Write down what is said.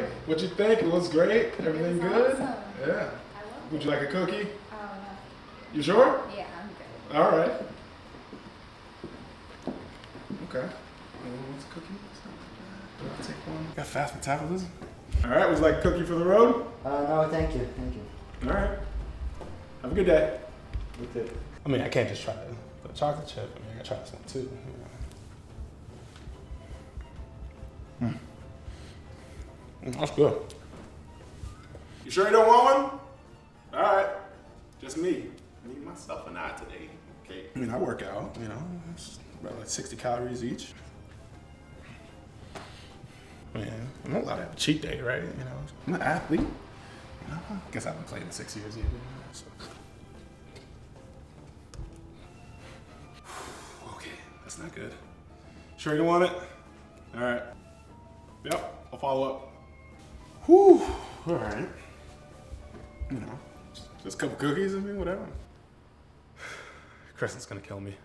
right. What'd you think? It was great. Everything good? Awesome. Yeah. I love Would you like a cookie? it. You sure? Yeah, I'm good. All right. Okay. What's a cookie? I'll take one. Got fast metabolism. All right. Was like a cookie for the road? No, thank you. Thank you. All right. Have a good day. You too. I mean, I can't just try the chocolate chip. I mean, I gotta try this one too. That's good. You sure you don't want one? All right. Just me. Myself and I today. Okay. I mean, I work out, you know, it's about like 60 calories each. I mean, I'm not allowed to have a cheat day, right? You know, I'm an athlete. You know, I guess I haven't played in 6 years either. So. Okay, that's not good. Sure you don't want it? All right. Yep, I'll follow up. Whew, all right. You know, just a couple cookies, I mean, whatever. Kristen's gonna kill me.